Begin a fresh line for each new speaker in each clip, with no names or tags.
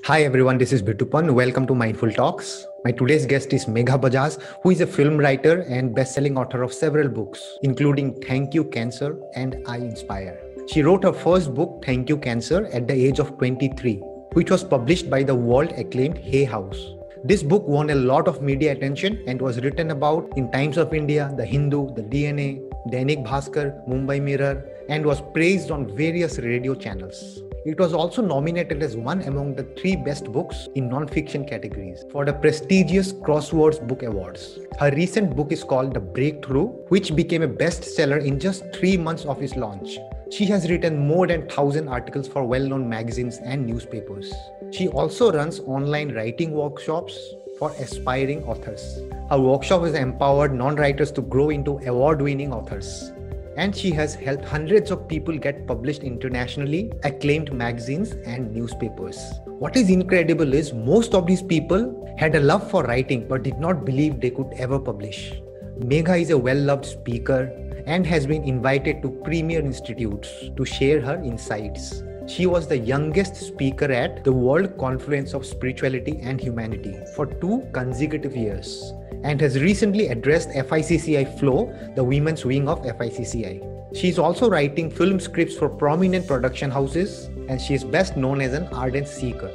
Hi everyone, this is Bitupan. Welcome to Mindful Talks. My today's guest is Megha Bajaj, who is a film writer and best-selling author of several books, including Thank You Cancer and I Inspire. She wrote her first book, Thank You Cancer, at the age of 23, which was published by the world-acclaimed Hay House. This book won a lot of media attention and was written about in Times of India, The Hindu, the DNA, Dainik Bhaskar, Mumbai Mirror, and was praised on various radio channels. It was also nominated as one among the three best books in non-fiction categories for the prestigious Crosswords Book Awards. Her recent book is called The Breakthrough, which became a bestseller in just 3 months of its launch. She has written more than 1,000 articles for well-known magazines and newspapers. She also runs online writing workshops for aspiring authors. Her workshop has empowered non-writers to grow into award-winning authors. And she has helped hundreds of people get published internationally acclaimed magazines and newspapers. What is incredible is most of these people had a love for writing but did not believe they could ever publish. Megha is a well-loved speaker and has been invited to premier institutes to share her insights. She was the youngest speaker at the World Confluence of Spirituality and Humanity for 2 consecutive years and has recently addressed FICCI Flow, the women's wing of FICCI. She is also writing film scripts for prominent production houses and she is best known as an ardent seeker.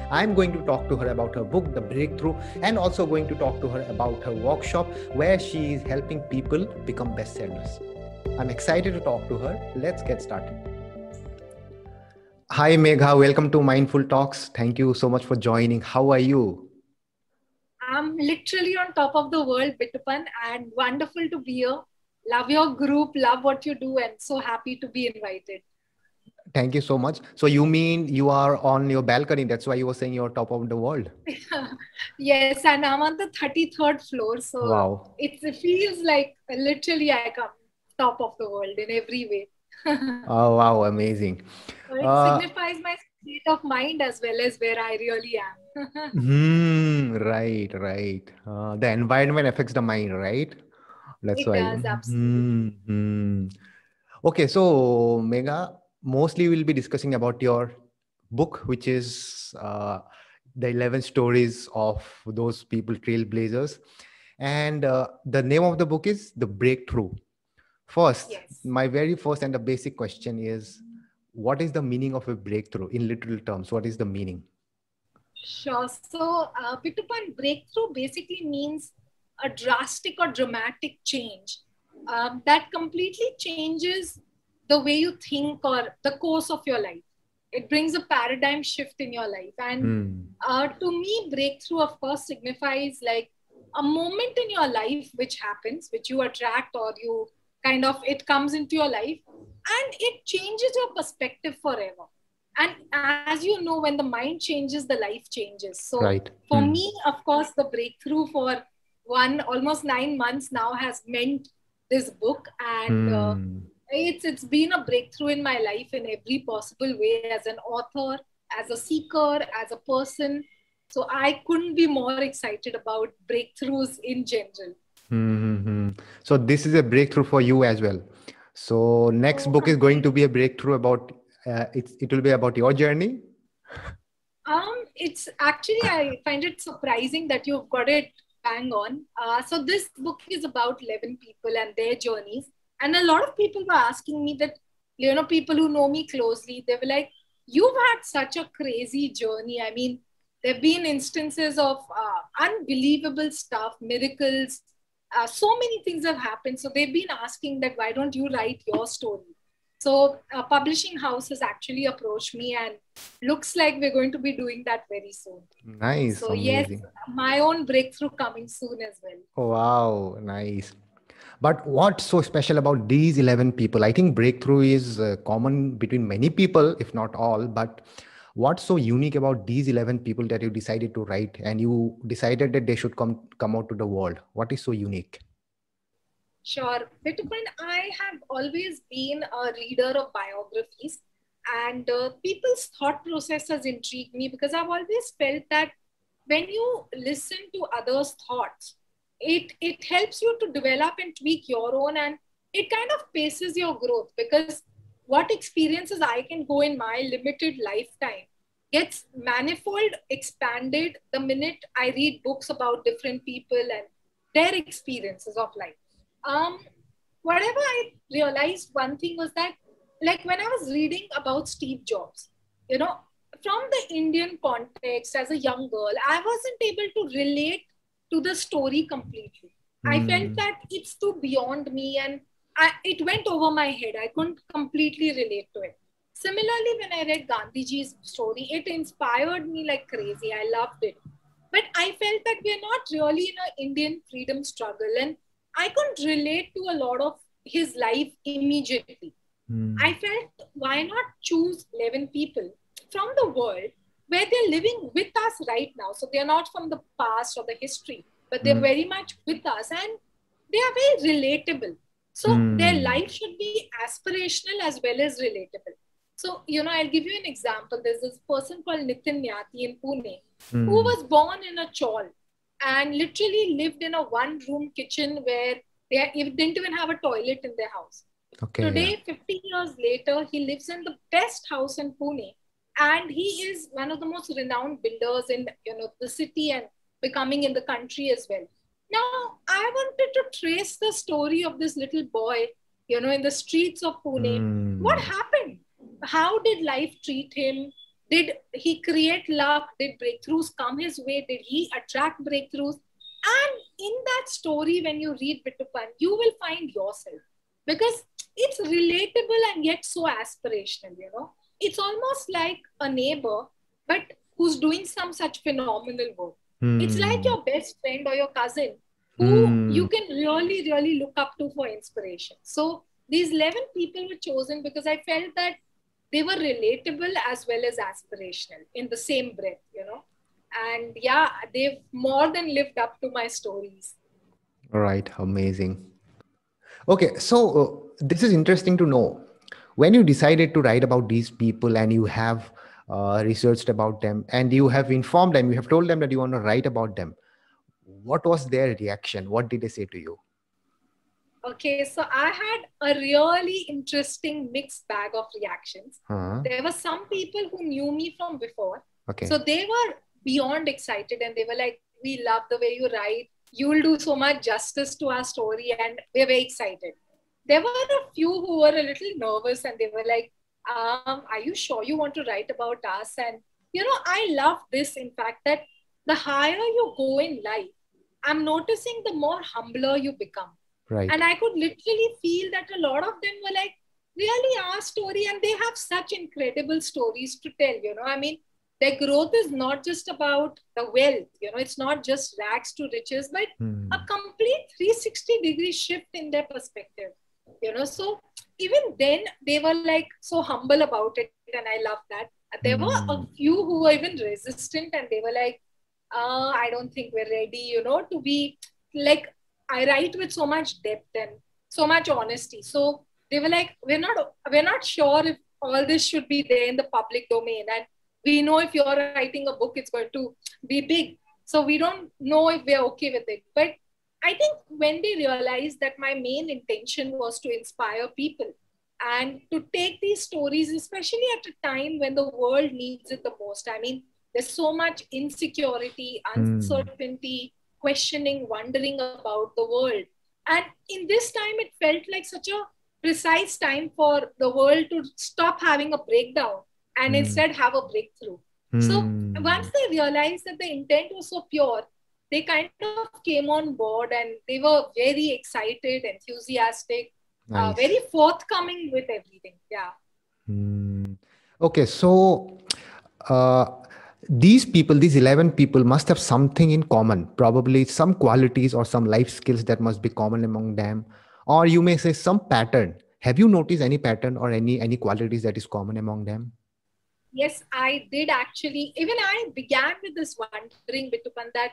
I'm going to talk to her about her book, The Breakthrough, and also going to talk to her about her workshop where she is helping people become bestsellers. I'm excited to talk to her. Let's get started. Hi, Megha. Welcome to Mindful Talks. Thank you so much for joining. How are you?
I'm literally on top of the world, Bitupan, and wonderful to be here. Love your group, love what you do, and so happy to be invited.
Thank you so much. So you mean you are on your balcony? That's why you were saying you're top of the world.
Yes, and I'm on the 33rd floor. So
Wow.
it feels like literally I come top of the world in every way.
Oh, wow. Amazing.
So it signifies my state of mind as well as where I really am.
Right. The environment affects the mind, right? That's
It
why.
does, absolutely.
Okay, so Megha, mostly we'll be discussing about your book, which is the 11 stories of those people, trailblazers. And the name of the book is The Breakthrough. First,
Yes.
my very first and the basic question is, what is the meaning of a breakthrough in literal terms? What is the meaning?
Sure. So, Bitupan, breakthrough basically means a drastic or dramatic change that completely changes the way you think or the course of your life. It brings a paradigm shift in your life. And to me, breakthrough, of course, signifies like a moment in your life which happens, which you attract or you kind of, it comes into your life and it changes your perspective forever. And as you know, when the mind changes, the life changes. So
Right.
for me, of course, the breakthrough for almost 9 months now has meant this book. And it's been a breakthrough in my life in every possible way, as an author, as a seeker, as a person. So I couldn't be more excited about breakthroughs in general.
So this is a breakthrough for you as well. So next book is going to be a breakthrough about it will be about your journey.
It's actually, I find it surprising that you've got it bang on. So this book is about 11 people and their journeys. And a lot of people were asking me that, people who know me closely, they were like, you've had such a crazy journey. I mean, there have been instances of unbelievable stuff, miracles. So many things have happened. So they've been asking that, why don't you write your story? So a publishing house has actually approached me and looks like we're going to be doing that very soon.
Nice.
So
amazing.
Yes, my own breakthrough coming soon as well.
Wow, nice. But what's so special about these 11 people? I think breakthrough is common between many people, if not all. But what's so unique about these 11 people that you decided to write and you decided that they should come out to the world? What is so unique?
Sure. Bitupan, I have always been a reader of biographies, and people's thought process has intrigued me because I've always felt that when you listen to others' thoughts, it helps you to develop and tweak your own, and it kind of paces your growth, because what experiences I can go in my limited lifetime gets manifold expanded the minute I read books about different people and their experiences of life. Um, Whatever I realized, one thing was that, like when I was reading about Steve Jobs, you know, from the Indian context as a young girl, I wasn't able to relate to the story completely. I felt
Hmm.
that it's too beyond me and it went over my head. I couldn't completely relate to it. Similarly, when I read Gandhiji's story, it inspired me like crazy. I loved it. But I felt that we're not really in an Indian freedom struggle. And I couldn't relate to a lot of his life immediately. I
Hmm.
felt, why not choose 11 people from the world where they're living with us right now? So they're not from the past or the history, but they're
Hmm.
very much with us and they are very relatable. So their
Hmm.
life should be aspirational as well as relatable. So, I'll give you an example. There's this person called Nitin Nyati in Pune who
Hmm.
was born in a chawl and literally lived in a one room kitchen where they didn't even have a toilet in their house.
Okay. Yeah.
Today, 50 years later, he lives in the best house in Pune, and he is one of the most renowned builders in the city and becoming in the country as well. Now, I wanted to trace the story of this little boy, in the streets of Pune. What
Hmm.
happened? How did life treat him? Did he create luck? Did breakthroughs come his way? Did he attract breakthroughs? And in that story, when you read Bittupan, you will find yourself because it's relatable and yet so aspirational. It's almost like a neighbor, but who's doing some such phenomenal work. It's like
Hmm.
your best friend or your cousin who
Hmm.
you can really, really look up to for inspiration. So these 11 people were chosen because I felt that they were relatable as well as aspirational in the same breath. And yeah, they've more than lived up to my stories.
All right. Amazing. Okay, so this is interesting to know. When you decided to write about these people and you have researched about them and you have informed them, you have told them that you want to write about them, what was their reaction? What did they say to you?
Okay, so I had a really interesting mixed bag of reactions.
Huh?
There were some people who knew me from before. So
Okay.
they were beyond excited and they were like, we love the way you write. You will do so much justice to our story and we're very excited. There were a few who were a little nervous and they were like, are you sure you want to write about us? And, I love this, in fact, that the higher you go in life, I'm noticing the more humbler you become.
Right.
And I could literally feel that a lot of them were like, really our story. And they have such incredible stories to tell. I mean, their growth is not just about the wealth, it's not just rags to riches, but a
Hmm.
complete 360-degree shift in their perspective. So even then, they were like so humble about it. And I love that. There were a
Hmm.
few who were even resistant and they were like, I don't think we're ready, to be like, I write with so much depth and so much honesty. So they were like, we're not sure if all this should be there in the public domain. And we know if you're writing a book, it's going to be big. So we don't know if we're okay with it. But I think when they realized that my main intention was to inspire people and to take these stories, especially at a time when the world needs it the most. I mean, there's so much insecurity,
Hmm.
uncertainty, questioning, wondering about the world. And in this time, it felt like such a precise time for the world to stop having a breakdown and
Hmm.
instead have a breakthrough. So
Hmm.
once they realized that the intent was so pure, they kind of came on board and they were very excited, enthusiastic, very
Nice.
forthcoming with everything. Yeah.
Hmm. Okay, so uh, these people, these 11 people, must have something in common, probably some qualities or some life skills that must be common among them. Or you may say some pattern. Have you noticed any pattern or any qualities that is common among them?
Yes, I did actually. Even I began with this wondering, Bitupan, that,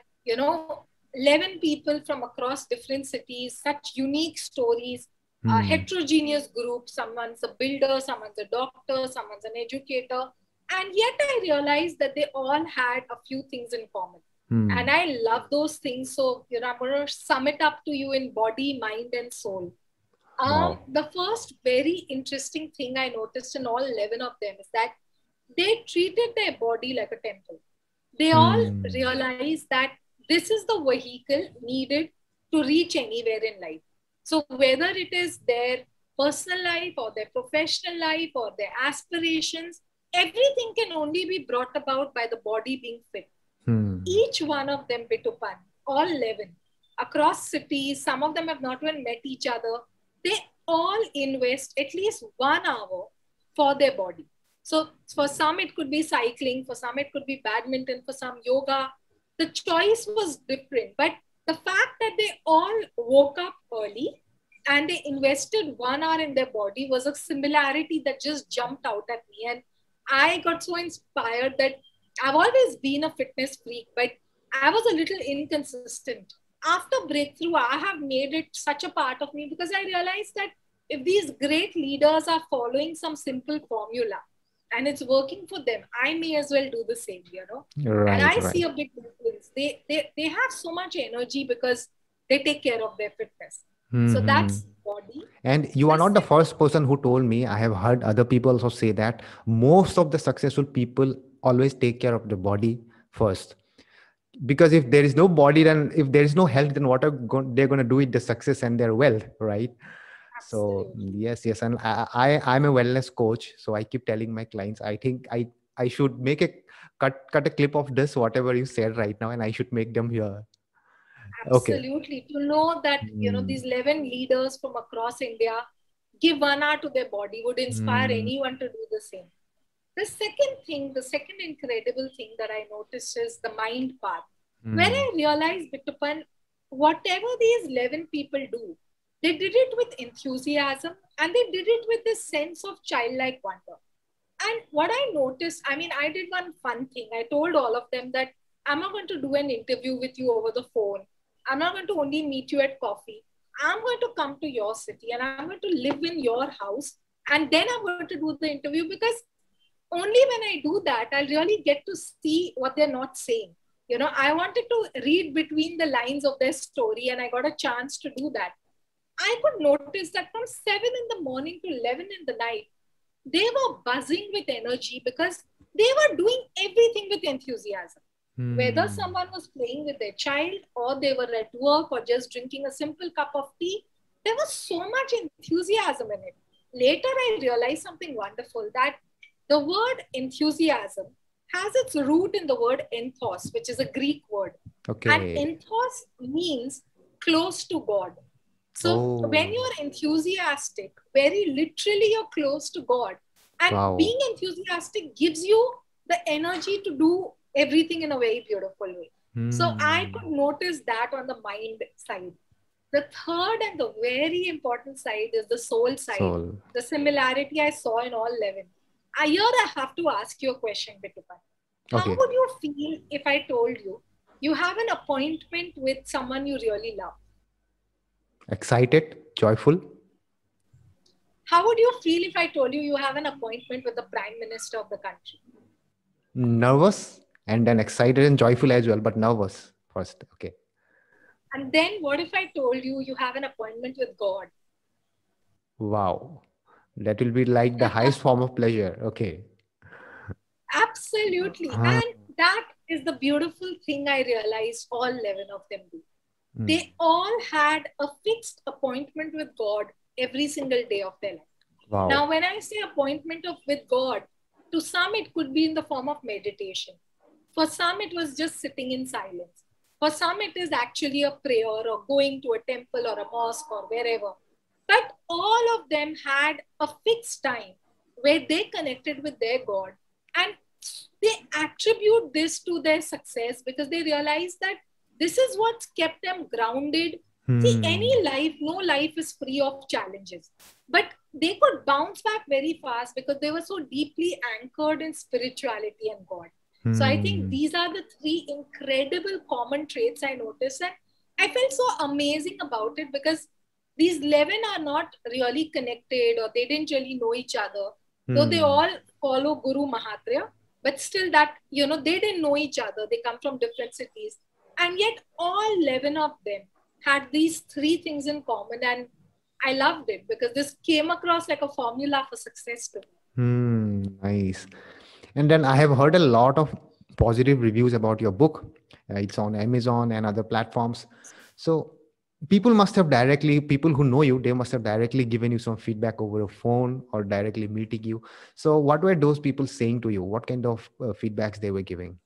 11 people from across different cities, such unique stories,
Hmm.
heterogeneous groups. Someone's a builder, someone's a doctor, someone's an educator. And yet I realized that they all had a few things in common. And
Hmm.
I love those things. So, I'm going to sum it up to you in body, mind, and soul.
Wow.
The first very interesting thing I noticed in all 11 of them is that they treated their body like a temple. They all realized that this is the vehicle needed to reach anywhere in life. So whether it is their personal life or their professional life or their aspirations, everything can only be brought about by the body being fit. Each one of them, Bitupan, all 11, across cities, some of them have not even met each other. They all invest at least 1 hour for their body. So for some, it could be cycling, for some, it could be badminton, for some, yoga. The choice was different. But the fact that they all woke up early and they invested 1 hour in their body was a similarity that just jumped out at me. And I got so inspired that I've always been a fitness freak, but I was a little inconsistent. After breakthrough, I have made it such a part of me because I realized that if these great leaders are following some simple formula and it's working for them, I may as well do the same, you know. And I see a big difference. They have so much energy because they take care of their fitness. So that's body.
And you are not the first person who told me. I have heard other people also say that most of the successful people always take care of the body first. Because if there is no body, then if there is no health, then what are they're going to do with the success and their wealth, right?
Absolutely.
So yes, and I'm a wellness coach, so I keep telling my clients, I think I should make a cut a clip of this whatever you said right now, and I should make them hear. Okay.
Absolutely. To know that, you know, these 11 leaders from across India give 1 hour to their body would inspire anyone to do the same. The second thing, the second incredible thing that I noticed is the mind part. When I realized, Bitupan, whatever these 11 people do, they did it with enthusiasm and they did it with this sense of childlike wonder. And what I noticed, I mean, I did one fun thing. I told all of them that I'm not going to do an interview with you over the phone. I'm not going to only meet you at coffee. I'm going to come to your city and I'm going to live in your house. And then I'm going to do the interview because only when I do that, I'll really get to see what they're not saying. You know, I wanted to read between the lines of their story and I got a chance to do that. I could notice that from 7 in the morning to 11 in the night, they were buzzing with energy because they were doing everything with enthusiasm. Whether someone was playing with their child or they were at work or just drinking a simple cup of tea, there was so much enthusiasm in it. Later, I realized something wonderful, that the word enthusiasm has its root in the word enthos, which is a Greek word.
Okay.
And enthos means close to God. So when you're enthusiastic, very literally you're close to God. And being enthusiastic gives you the energy to do everything in a very beautiful way. So I could notice that on the mind side. The third and the very important side is the soul side. The similarity I saw in all 11. Here I have to ask you a question, Bitupan. How would you feel if I told you you have an appointment with someone you really love?
Excited, joyful.
How would you feel if I told you you have an appointment with the Prime Minister of the country?
Nervous and then excited and joyful as well, but nervous first. Okay.
And then what if I told you you have an appointment with God?
Wow. That will be like the highest form of pleasure. Okay.
Absolutely. And that is the beautiful thing I realized all 11 of them do. They all had a fixed appointment with God every single day of their life.
Wow.
Now, when I say appointment with God, to some it could be in the form of meditation. For some, it was just sitting in silence. For some, it is actually a prayer or going to a temple or a mosque or wherever. But all of them had a fixed time where they connected with their God, and they attribute this to their success because they realize that this is what's kept them grounded. See, any life, no life is free of challenges, but they could bounce back very fast because they were so deeply anchored in spirituality and God. So I think these are the 3 incredible common traits I noticed, and I felt so amazing about it because these 11 are not really connected or they didn't really know each other, though they all follow Guru Mahatria, but still that, you know, they didn't know each other. They come from different cities. And yet all 11 of them had these 3 things in common. And I loved it because this came across like a formula for success to me.
Nice. And then I have heard a lot of positive reviews about your book. It's on Amazon and other platforms. So people who know you, they must have directly given you some feedback over a phone or directly meeting you. So what were those people saying to you? What kind of feedbacks they were giving?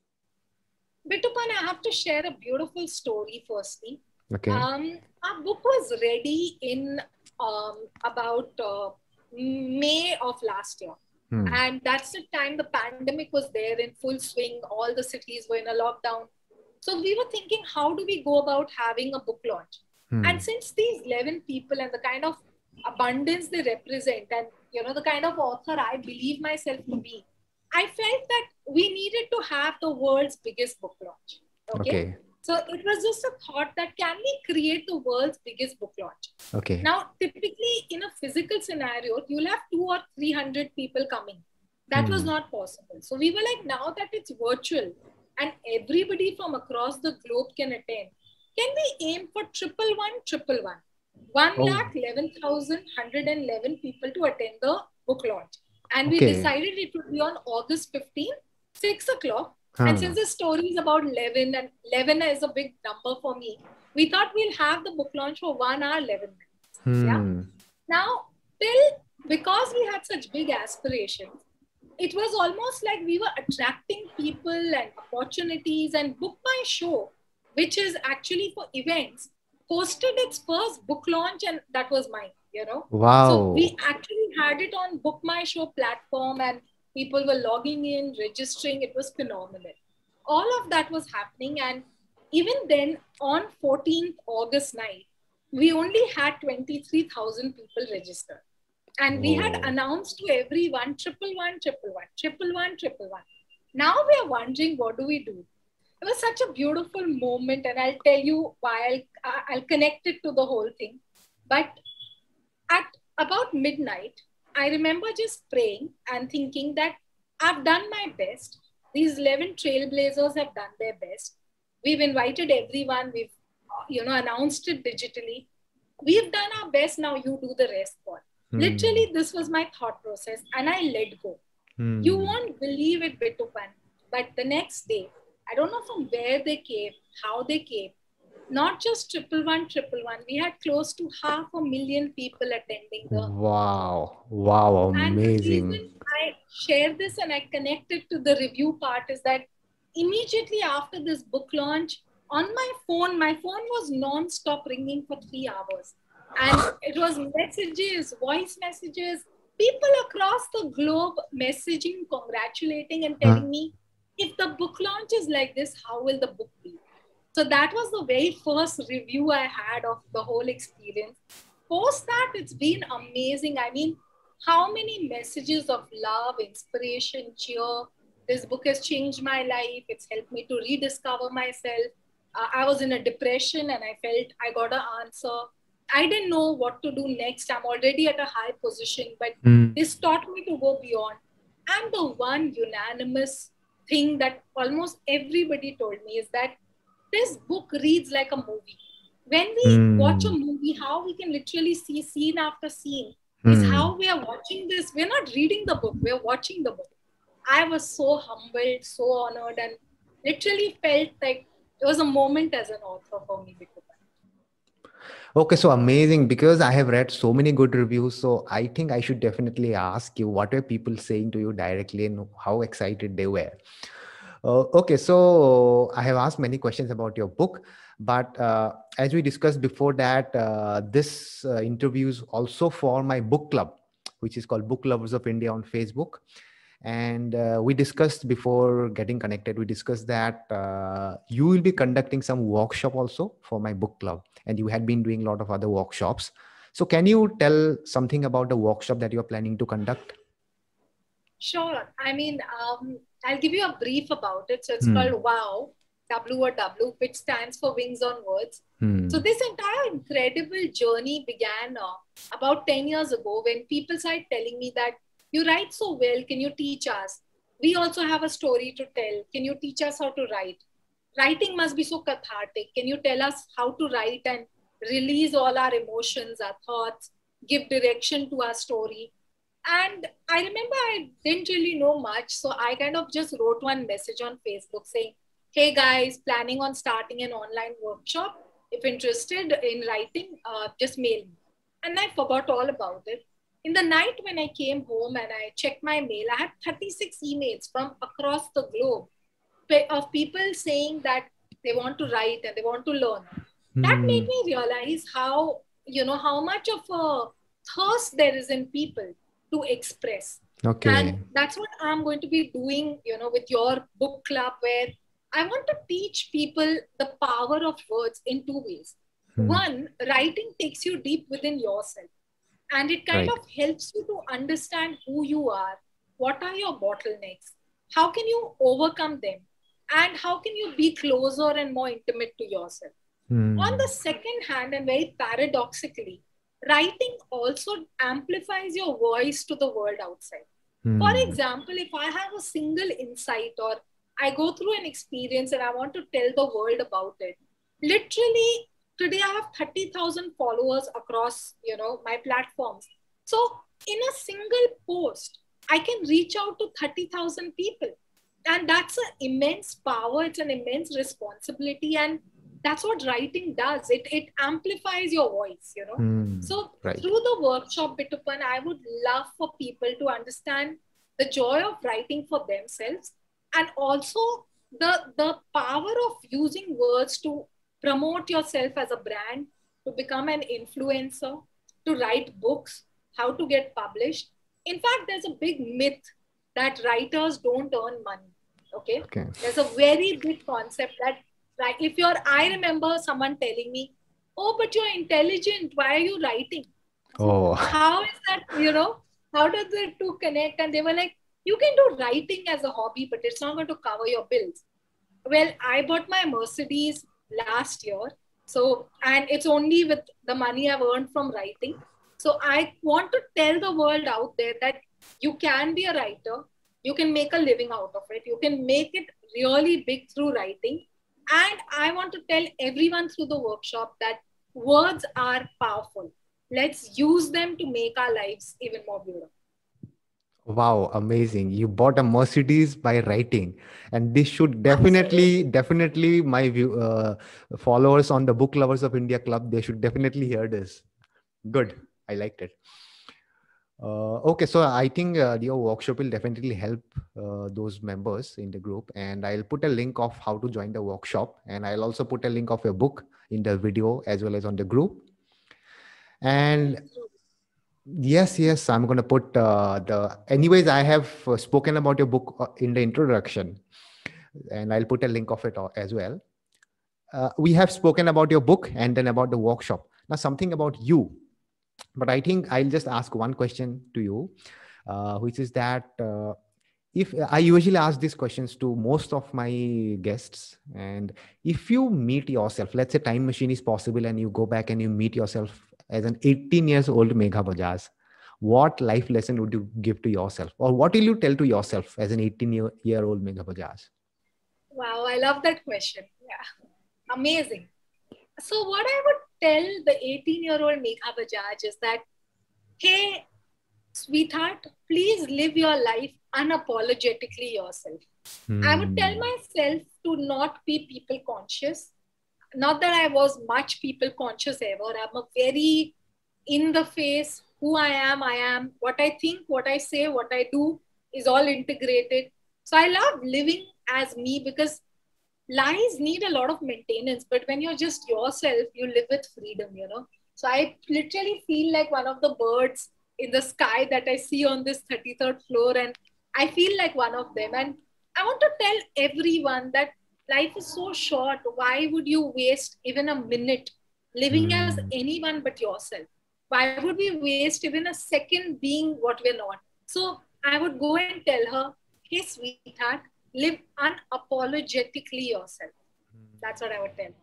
Bitupan, I have to share a beautiful story firstly.
Okay.
Our book was ready in about May of last year. And that's the time the pandemic was there in full swing. All the cities were in a lockdown. So we were thinking, how do we go about having a book launch? And since these 11 people and the kind of abundance they represent, and the kind of author I believe myself to be, I felt that we needed to have the world's biggest book launch. Okay. So it was just a thought that can we create the world's biggest book launch?
Okay.
Now, typically in a physical scenario, you'll have 200 or 300 people coming. That was not possible. So we were like, now that it's virtual and everybody from across the globe can attend, can we aim for 11111? 1,11,111 people to attend the book launch. And we decided it would be on August 15th, 6 o'clock. And since the story is about 11 and 11 is a big number for me, we thought we'll have the book launch for 1 hour, 11 minutes. Yeah. Now, because we had such big aspirations, it was almost like we were attracting people and opportunities, and Book My Show, which is actually for events, hosted its first book launch, and that was mine,
Wow.
So we actually had it on Book My Show platform, and people were logging in, registering. It was phenomenal. All of that was happening. And even then, on 14th August night, we only had 23,000 people registered. And we had announced to everyone, 11111. Now we are wondering, what do we do? It was such a beautiful moment. And I'll tell you why. I'll connect it to the whole thing. But at about midnight, I remember just praying and thinking that I've done my best. These 11 trailblazers have done their best. We've invited everyone. We've, announced it digitally. We've done our best. Now you do the rest, God. Literally, this was my thought process, and I let go. You won't believe it, Bitupan. But the next day, I don't know from where they came, how they came. Not just 11111. We had close to 500,000 people attending the.
Wow, amazing.
And the reason I share this and I connect it to the review part is that immediately after this book launch, on my phone was non-stop ringing for 3 hours. And it was messages, voice messages, people across the globe messaging, congratulating and telling me, if the book launch is like this, how will the book be? So that was the very first review I had of the whole experience. Post that, it's been amazing. I mean, how many messages of love, inspiration, cheer. This book has changed my life. It's helped me to rediscover myself. I was in a depression and I felt I got an answer. I didn't know what to do next. I'm already at a high position, but this taught me to go beyond. And the one unanimous thing that almost everybody told me is that this book reads like a movie. When we watch a movie, how we can literally see scene after scene is how we are watching this. We're not reading the book, we're watching the book. I was so humbled, so honored, and literally felt like it was a moment as an author for me.
Okay, so amazing, because I have read so many good reviews. So I think I should definitely ask you, what were people saying to you directly and how excited they were? Okay, so I have asked many questions about your book, but as we discussed before that, this interview is also for my book club, which is called Book Lovers of India on Facebook. And we discussed before getting connected, we discussed that you will be conducting some workshop also for my book club, and you had been doing a lot of other workshops. So can you tell something about the workshop that you're planning to conduct?
Sure. I mean, I'll give you a brief about it. So it's called WOW, W-O-W, which stands for Wings on Words. So this entire incredible journey began about 10 years ago when people started telling me that you write so well, can you teach us? We also have a story to tell. Can you teach us how to write? Writing must be so cathartic. Can you tell us how to write and release all our emotions, our thoughts, give direction to our story? And I remember I didn't really know much. So I kind of just wrote one message on Facebook saying, hey guys, planning on starting an online workshop. If interested in writing, just mail me. And I forgot all about it. In the night when I came home and I checked my mail, I had 36 emails from across the globe of people saying that they want to write and they want to learn. That made
Hmm.
me realize how, how much of a thirst there is in people to express. And
Okay.
that's what I'm going to be doing, with your book club, where I want to teach people the power of words in two ways.
Hmm.
One, writing takes you deep within yourself, and it kind
Right.
of helps you to understand who you are, what are your bottlenecks, how can you overcome them, and how can you be closer and more intimate to yourself. On
Hmm.
the second hand, and very paradoxically, writing also amplifies your voice to the world outside. For
Hmm.
example, if I have a single insight or I go through an experience and I want to tell the world about it, literally today I have 30,000 followers across, my platforms. So in a single post, I can reach out to 30,000 people. And that's an immense power, it's an immense responsibility. And that's what writing does. It amplifies your voice.
Hmm.
So
Right.
through the workshop Bitupan, I would love for people to understand the joy of writing for themselves, and also the power of using words to promote yourself as a brand, to become an influencer, to write books, how to get published. In fact, there's a big myth that writers don't earn money. Okay,
Okay.
there's a very big concept that, right, if you're I remember someone telling me, oh, but you're intelligent, why are you writing? So
Oh.
how is that, how does the two connect? And they were like, you can do writing as a hobby, but it's not going to cover your bills. Well, I bought my Mercedes last year. So, and it's only with the money I've earned from writing. So I want to tell the world out there that you can be a writer, you can make a living out of it, you can make it really big through writing. And I want to tell everyone through the workshop that words are powerful. Let's use them to make our lives even more beautiful.
Wow, amazing. You bought a Mercedes by writing. And this should
Absolutely.
definitely my followers on the Book Lovers of India Club, they should definitely hear this. Good. I liked it. Okay, so I think your workshop will definitely help those members in the group. And I'll put a link of how to join the workshop. And I'll also put a link of your book in the video as well as on the group.
Please
And
do.
yes, I'm going to put anyways, I have spoken about your book in the introduction, and I'll put a link of it as well. We have spoken about your book and then about the workshop. Now, something about you, but I think I'll just ask one question to you, which is that if I usually ask these questions to most of my guests, and if you meet yourself, let's say time machine is possible and you go back and you meet yourself as an 18 years old Megha Bajaj, what life lesson would you give to yourself, or what will you tell to yourself as an 18-year old Megha Bajaj?
Wow, I love that question. Yeah, amazing. So, what I would tell the 18-year-old Megha Bajaj is that, hey, sweetheart, please live your life unapologetically yourself. I would tell
Hmm.
myself to not be people conscious. Not that I was much people conscious ever. I'm a very in the face, who I am. What I think, what I say, what I do is all integrated. So I love living as me, because lies need a lot of maintenance, but when you're just yourself, you live with freedom. So I literally feel like one of the birds in the sky that I see on this 33rd floor, and I feel like one of them. And I want to tell everyone that life is so short. Why would you waste even a minute living as
Hmm.
anyone but yourself? Why would we waste even a second being what we're not? So I would go and tell her, hey, sweetheart, live unapologetically yourself. That's what I would tell.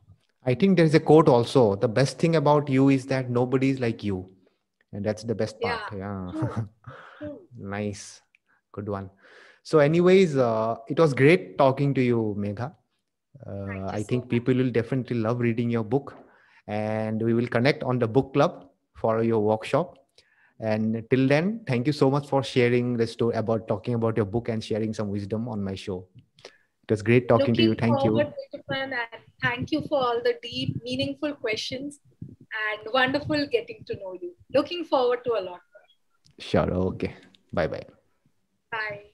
I think there's a quote also. The best thing about you is that nobody is like you. And that's the best part.
Yeah,
Yeah.
true, true.
Nice. Good one. So, anyways, it was great talking to you, Megha.
Thank you
I
so
think
much.
people will definitely love reading your book, and we will connect on the book club for your workshop. And till then, thank you so much for sharing the story about talking about your book and sharing some wisdom on my show. It was great talking to you.
Looking
Thank you.
forward, Bittupan, and thank you for all the deep, meaningful questions and wonderful getting to know you. Looking forward to a lot more.
Sure. Okay. Bye-bye.
Bye.